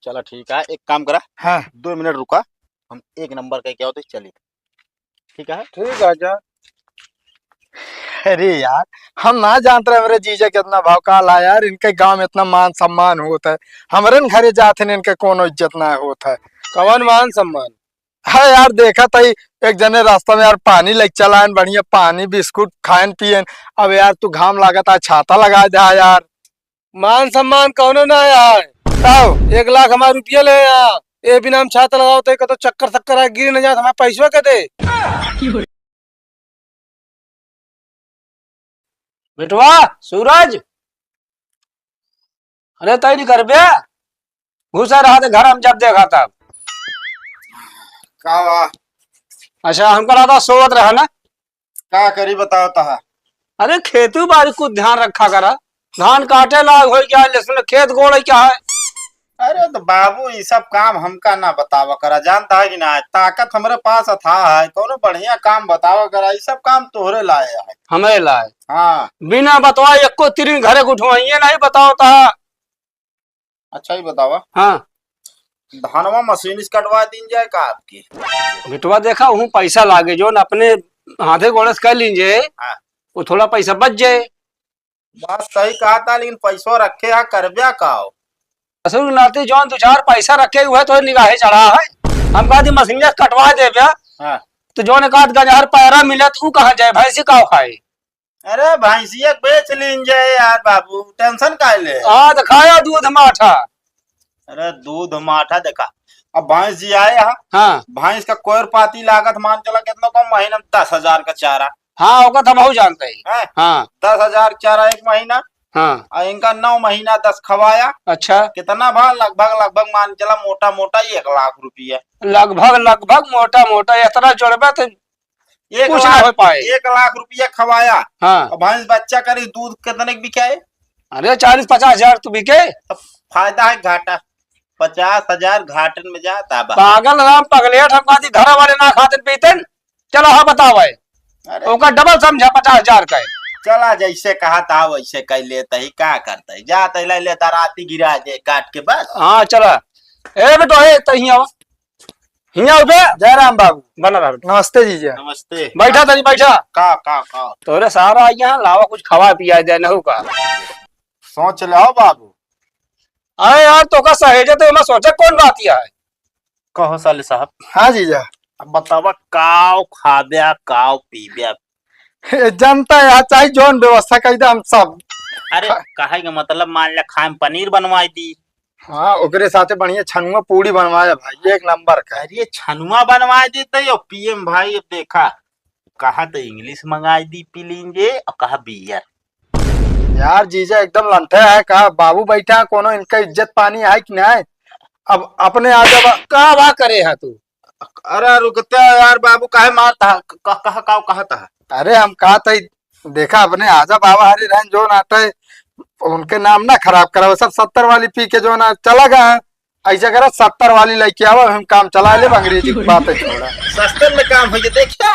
चलो ठीक है, एक काम करा। हाँ 2 मिनट रुका, हम एक नंबर का क्या होते चलिए। ठीक है। ठीक है जा। अरे यार, हम ना जानते रहे मेरे जीजा कितना भाव काला यार, इनके गांव में इतना मान सम्मान होता है, हमारे न घरे जाते न इनके कोनो इज्जत ना होता है। कवन मान सम्मान। हाँ यार देखा था एक जने रास्ता में यार पानी लेके चला है, बढ़िया पानी बिस्कुट खाएन पियन। अब यार तू घाम लागत है, छाता लगा दे यार। मान सम्मान कौनो ना यार। तब 1 लाख हमारा रुपया ले यहाँ, ये बिना हम छाता लगाओ तो चक्कर चक्कर आ गिर न जाए, हमारे पैसवा के दे। बेटवा सूरज, अरे तय नहीं कर बे, घुसा रहा था घर हम जब देखा तब। का अच्छा हमको लगा सोवत रहा ना। का करी बताओ तहा। अरे खेती बाड़ी को ध्यान रखा करा, धान काटे लाग हो क्या, लहसुन खेत गोड़ क्या है। अरे तो बाबू ये सब काम हमका ना बतावा करा, जानता है कि ना, ताकत हमारे पास था है, कोनो बढ़िया काम बतावा करा, ये सब काम तोहरे लाए है। हमें लाए हाँ बिना बतवा एको तिरिन घरे उठवाइए नहीं बताओ ता। अच्छा ही बतावा। हाँ धानवा मशीन से कटवा दी जाए का आपकी। बेटवा देखा हूँ पैसा लागे जो न अपने हाथे गोड़े से कर लीजिए, हाँ। वो थोड़ा पैसा बच जाए। बात सही कहा था, लेकिन पैसो रखे है करब्या का हो। असुर नाते जौन 2-4 पैसा रखे हुए तो निगाहे चढ़ा है, हम कहा मशीन से कटवा दे ब्या। हाँ। तो जो ने कहा गजहर पैरा मिला तो कहा जाए भैंसी का खाए। अरे भैंसिया बेच लीजिए यार बाबू, टेंशन का ले। हाँ तो खाया दूध माठा। अरे दूध माठा देखा, अब भैंस जी आए यहाँ। हाँ भैंस का कोयर पाती लागत मान चला कितना कम, महीना में 10,000 का चारा हाँ ओका तो हम जानते ही। है। हाँ 10,000 चारा एक महीना, हाँ और इनका 9 महीना 10 खवाया। अच्छा कितना भा लगभग मान चला मोटा मोटा 1 लाख रुपया। लगभग मोटा मोटा इतना जोड़बे तो कुछ ना हो पाए। 1 लाख रुपया खवाया। हाँ और भैंस बच्चा करी दूध कितने की बिकाए। अरे 40-50 हजार तो बिके। तो फायदा है घाटा, 50,000 घाटन में जाता बा। पागल राम पगलेट, हम कहती घर वाले ना खाते पीते। चलो हाँ बताओ भाई, अरे ओका डबल समझा 50,000 का है। चला जैसे कहा था वैसे कह लेता ही, क्या करता है, जाता ही लेता राती गिरा दे काट के बस। हाँ चला ए बेटो ए तही आवा, हिया उठे। जय राम बाबू। बना रहा बेटा। नमस्ते जीजा। नमस्ते। बैठा तनी बैठा। का तोरे सारा यहाँ लावा कुछ खवा पिया दे नहु का। सोच लो बाबू। अरे यार तो का सहेजे तो मैं सोचा कौन बात है। कहो साले साहब। हाँ जीजा। अब बतावा काव खाब्या काव पीब्या। जनता है चाहे जोन व्यवस्था कर दे हम सब। अरे कहे का मतलब मान लिया खाए में पनीर बनवाई दी। हाँ ओकरे साथे बढ़िया छनुआ पूड़ी बनवाया भाई, एक नंबर का। अरे छनुआ बनवा देते हो पीएम भाई। अब देखा कहा तो इंग्लिश मंगाई दी पी लीजिए, और कहा बियर। यार जीजा एकदम लंठे है, कहा बाबू बैठा है, कोनो इनका इज्जत पानी है कि नहीं। अब अपने आगे कहा वाह करे है तू। अरे रुकते यार बाबू, काहे मारता कहा था। अरे हम कहा था देखा अपने आजा बाबा हरी रहन जो आता है उनके नाम ना खराब करा, वो सब 70 वाली पी के जो ना चला गया। ऐसा करा 70 वाली लेके आओ, हम काम चला ले, अंग्रेजी की बात है छोड़ा। सस्ते में काम हो देखा।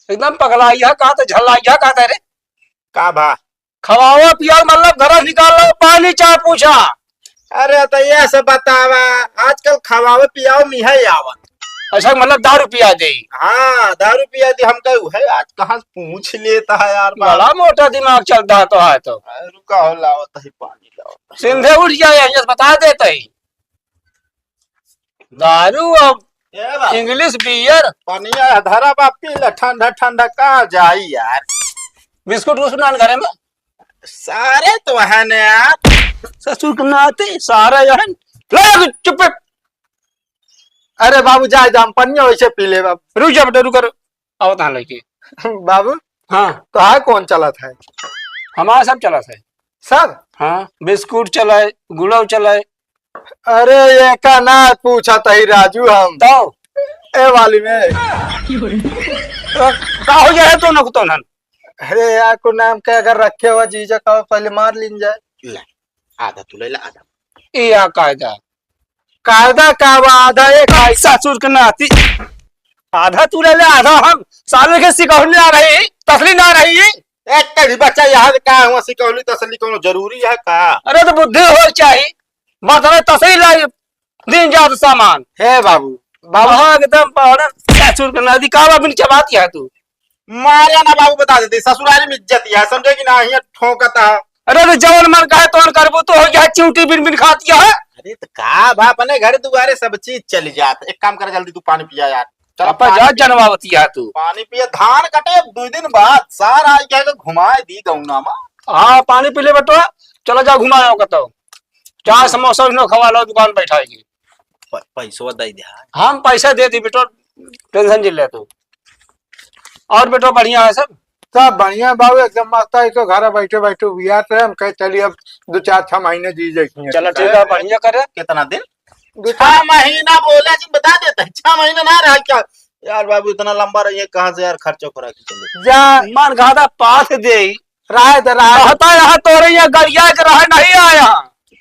एकदम पगलाइया कहा तो झल्लाइया कहा रे। का भा खवाओ पियाओ मतलब घर निकाल लो, पानी चाह पूछा। अरे तो ये सब बतावा, आजकल खवावे पियाओ मिहा आवत। अच्छा मतलब दारू पिया दे। हाँ दारू पिया दी, हम कहू है आज कहाँ पूछ लेता है यार। बड़ा मोटा दिमाग चलता है तो है तो। रुका हो लाओ ही पानी लाओ। सिंधे उठ जाए बता देते ही। दारू अब इंग्लिश बियर पानिया धरा बा पी ले, ठंडा ठंडा का जाई यार। बिस्कुट उस्कुट घरे में सारे तो है ने यार। ससुर के नाते सारा यहाँ चुप। अरे बाबू जाए हम पनिया वैसे पी ले बाबू। रुक जा बेटा रुक आओ तहाँ लेके। बाबू हाँ तो है कौन चला था हमारा सब चला था सब। हाँ बिस्कुट चलाए गुलाब चलाए। अरे ये का ना पूछा था ही राजू हम तो ए वाली में का हो जाए तो न तो नन। अरे यार को नाम के अगर रखे हुआ जीजा का पहले मार लीन जाए। आधा तू ले ला आधा। या कायदा कायदा का आधा एक ससुर के नाती आधा तू ले ले आधा हम साले के सिकौली आ रही तसली ना रही। एक कड़ी बच्चा यहाँ का हुआ सिकौली तसली कोनो जरूरी है का। अरे तो बुद्धि हो चाहिए मतलब तसली लाई दिन जात सामान हे बाबू बाबू वहाँ एकदम पहाड़ ससुर के नदी का बिन चबाती है तू। मारिया ना बाबू बता देते ससुराली में इज्जत है समझे कि ना ये ठोकता है। अरे तो जवन मन का है तो करबो तो हो गया चिंटी बिन बिन खाती है। अरे तो का बा अपने घर दुआरे सब चीज चली जात। एक काम कर जल्दी तू पानी पिया यार। चल अपा जा जनवावती है तू। पानी पिया धान कटे 2 दिन बाद सारा आई क्या घुमाए दी गौना मा। हाँ पानी पी ले बेटो चलो जाओ घुमाओ कतो चाय समोसा इनो खवा लो दुकान बैठाएगी। पैसो दे दे। हम पैसा दे दी बेटो टेंशन जिले तू। और बेटो बढ़िया है सब सब बढ़िया बाबू एकदम मस्त है। तो घर बैठे बैठे बिया थे हम कहे चलिए अब 2-4-6 महीने जी जाएंगे। चलो ठीक है बढ़िया करे। कितना दिन 6 महीना बोले जी बता देते 6 महीना ना रहा क्या यार बाबू इतना लंबा रही है कहाँ से यार खर्चो करा के चले जा मन घाटा पाथ दे रहा कहता यहाँ तो रही है गरिया के रहा नहीं आया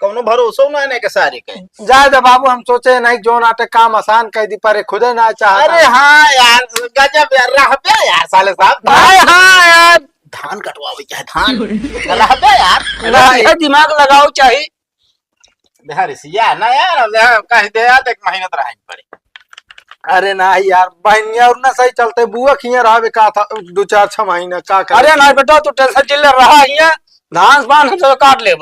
कौनो भरोसा ना है के सारे के। जाए दे बाबू हम सोचे नहीं जो नाटे काम आसान कर दी पर खुदे ना चाह। अरे हाँ यार गजब यार रहबे यार साले साहब हाँ यार धान कटवावे क्या धान रहबे यार ये दिमाग लगाओ चाहिए। बिहार सिया ना यार कह दे यार 1 महीना तो रहेंगे पड़े। अरे ना यार बहनिया और ना सही चलते बुआ खिया रहा का था 2-4-6 महीने का कर। अरे ना बेटा तू टेंशन चिल्ले रहा है धान पान हम तो काट ले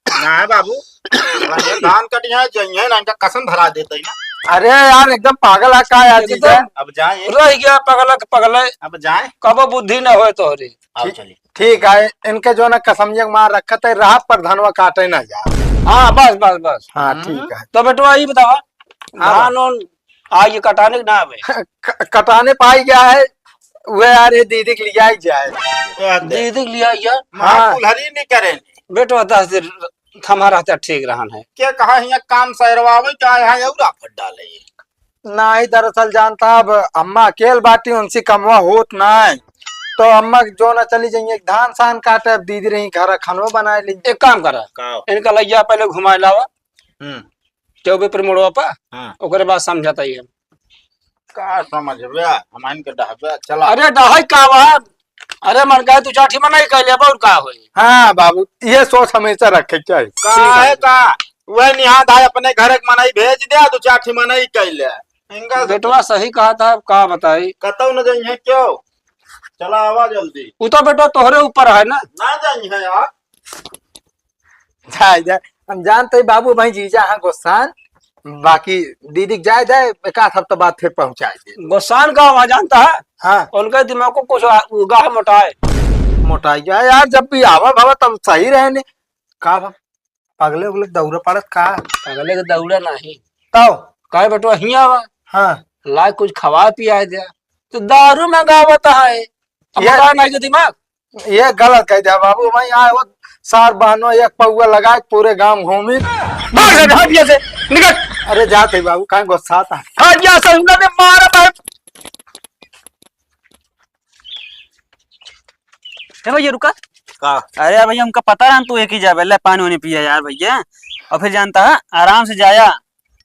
ना है बाबू धान कटिया चाहिए ना इनका कसम धरा देते ही ना। अरे यार एकदम पागल है का यार जीजा। अब जाए रह गया पगल अब जाए कब बुद्धि न हो तो रे। आओ चलिए ठीक है इनके जो ना कसमजंग मार रखा था रात पर धनवा काटे ना जा। हाँ बस हाँ ठीक है। तो बेटवा ये बताओ धान उन आज कटाने ना आवे कटाने पाई गया है वो यार ये दीदी के लिया ही जाए। दीदी लिया यार हाँ। कुल्हरी नहीं करें बेटवा 10 दिन थमा रहता ठीक रहन है क्या कहा यहाँ काम सहरवावे क्या यहाँ एवरा फट डाले ना ही दरअसल जानता अब अम्मा अकेल बाटी उनसे कमवा होत ना है तो अम्मा जो ना चली जाइए धान सान काटे अब दीदी रही घर खनवा बनाए ली। एक काम करा इनका लैया पहले घुमाए लावा चौबे पर मोड़वा पा ओकरे बाद समझाता ही का समझ हम इनके डहबे चला। अरे डहाई का बा अरे मन का तू चाठी में नहीं कहले और का होई। हाँ बाबू ये सोच हमेशा रखे चाहिए का है का वह निहाद है अपने घर एक मनाई भेज दे 2-4 मनाई कैले इनका बेटवा सही कहा था का बताई कतौ न जाइए क्यों चला आवा जल्दी वो तो बेटा तोहरे ऊपर है ना जाइए यार जाए हम जानते बाबू भाई जीजा हाँ गोस्सान बाकी दीदी जाए जाए एक आध हफ्ता बाद फिर पहुंचाए दे। गोसान का वहां जानता है हाँ उनके दिमाग को कुछ गाह मोटाए मोटाई जाए यार जब भी आवा भावा तब सही रहे का पगले उगले दौड़े पड़त का अगले के दौड़ा नहीं तो कहे बेटवा हिया वा हाँ ला कुछ खवा पिया दे तो दारू मंगावता है नहीं के दिमाग ये गलत कह दिया बाबू भाई आए वो सार बहनों एक पौआ लगाए पूरे गांव घूमी से निकल। अरे जाते बाबू कहीं गुस्सा था मारा भैया रुका का अरे यार भैया हमका पता रहा तू एक ही जाए ले पानी वानी पिया यार भैया और फिर जानता है आराम से जाया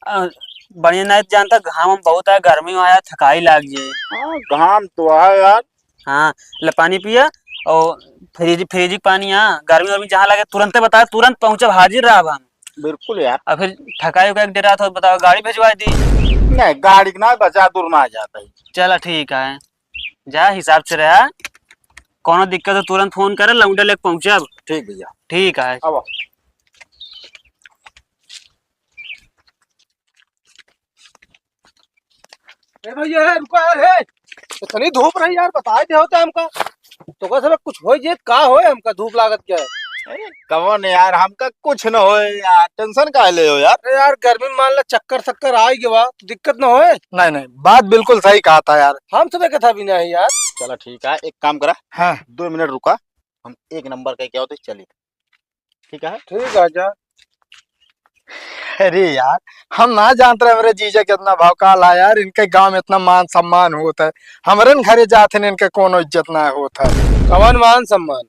बढ़िया नहीं जानता घाम बहुत है गर्मी आया थकाई लाग जाए। घाम तो है यार हाँ ले पानी पिया और फ्रिज पानी यहाँ गर्मी वर्मी जहाँ लगे तुरंत बता तुरंत पहुंचे हाजिर रहा हम बिल्कुल यार। और फिर थकाई उकाई डरा था बताओ गाड़ी भिजवा दी नहीं गाड़ी ना बचा दूर ना जाता है। चला ठीक है जा हिसाब से रहा कोनो दिक्कत हो तुरंत फोन करे लौंडे लेके पहुंचे अब। ठीक भैया ठीक है अब भैया रुको यार इतनी धूप रही यार बताए थे होता हमका तो का सब कुछ हो जे का होए हमका धूप लागत क्या है। अरे कौन यार हमका कुछ न हो यार टेंशन का ले हो यार। अरे यार गर्मी में मान ला चक्कर आ गया तो दिक्कत न होए। नहीं नहीं बात बिल्कुल सही कहा था यार हम सब कथा भी नहीं यार। चलो ठीक है एक काम करा हाँ 2 मिनट रुका हम 1 नंबर का क्या होते चलिए ठीक है। ठीक है जा। अरे यार हम ना जानते रहे मेरे जीजा कितना भाव काला यार इनके गांव में इतना मान सम्मान होता है हमारे घरे जाते हैं इनके कोनो इज्जत ना होता है। कवन मान सम्मान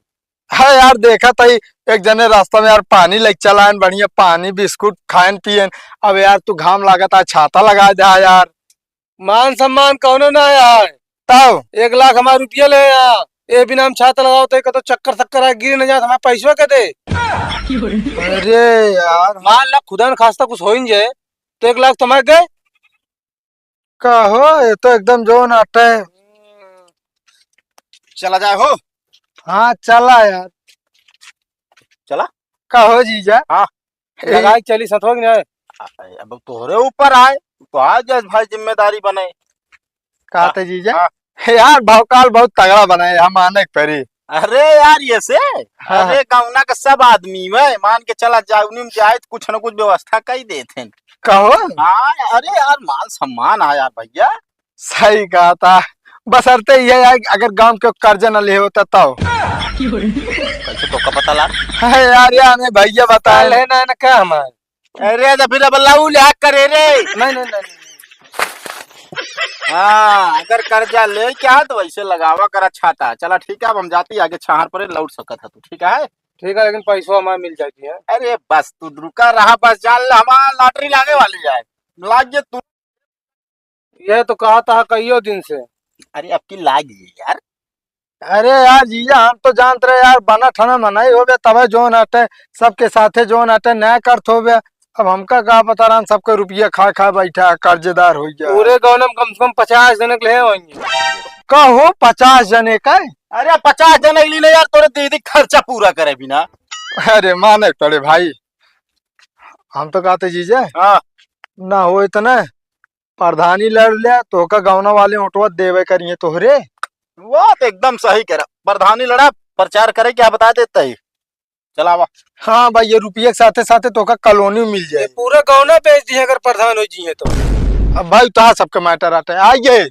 है यार देखा था एक जने रास्ता में यार पानी लेके चला बढ़िया पानी बिस्कुट खाएन पियन अब यार तू घाम लागत है छाता लगा दे यार। मान सम्मान कौनो ना यार तब 1 लाख हमारे रुपया ले यार ए बिना हम छाता लगाओ तो चक्कर आए गिर न जाए हमारे पैसा के दे। अरे यार मान ला खुदा न खास्ता कुछ हो जाए तो 1 लाख तुम्हारे गए। कहो ये तो एकदम जो नाटे। चला जाए हो। हाँ चला यार। चला। कहो जीजा। हाँ। लगाई चली सतोग ना। अब तोहरे ऊपर आए तो आ जाए भाई, जिम्मेदारी बने। कहते जीजा। हाँ। यार भौकाल बहुत तगड़ा बनाए हम आने के परी। अरे यार ये से हाँ। अरे गाँवना का सब आदमी में मान के चला जाए जाए तो कुछ न कुछ व्यवस्था कर ही देते। कहो हाँ अरे यार मान सम्मान है यार भैया। सही कहा था। बस अर्थे ये है अगर गांव के कर्जा न ले होता तो। कैसे तो का पता ला। है यार यार ने भैया बताए है ना क्या हमारे। अरे तो फिर अब अल्लाह लिहाज करे रे। नहीं। हाँ अगर कर्जा ले क्या तो वैसे लगावा कर अच्छा था। चला ठीक है, अब हम जाती आगे छाहर पर लौट सकत है तू, ठीक है। ठीक है, लेकिन पैसों हमारे मिल जाती है। अरे बस तू रुका रहा, बस जान हमारा लॉटरी लागे वाली है, लाग तू। ये तो कहा था कईयों दिन से। अरे अब की लाग यार। अरे यार जीजा हम तो जानते रहे यार बना ठना मनाई हो गया तब जो नाटे सबके साथे जो नाटे नया कर्त हो गया। अब हमका का बता रहा सबके रुपया खा खा बैठा कर्जेदार हो गया। पूरे गाँव में कम से कम 50 जने के लिए होंगे। कहो 50 जने का। अरे 50 जन के लिए यार तोरे दीदी खर्चा पूरा करे बिना। अरे माने पड़े भाई। हम तो कहते जीजा हाँ ना हो इतना प्रधानी लड़ लिया तो का गौना वाले ऑटो देवे करिए तोहरे। वो तो एकदम सही करा, प्रधानी लड़ा प्रचार करे क्या बता देता है। चला वा। हाँ भाई ये रुपये के साथे साथे तो का कॉलोनी मिल ये जाए। पूरे गाँव ना बेच दिए अगर प्रधान हो जी है तो। अब भाई तो सबके मैटर आते आइए।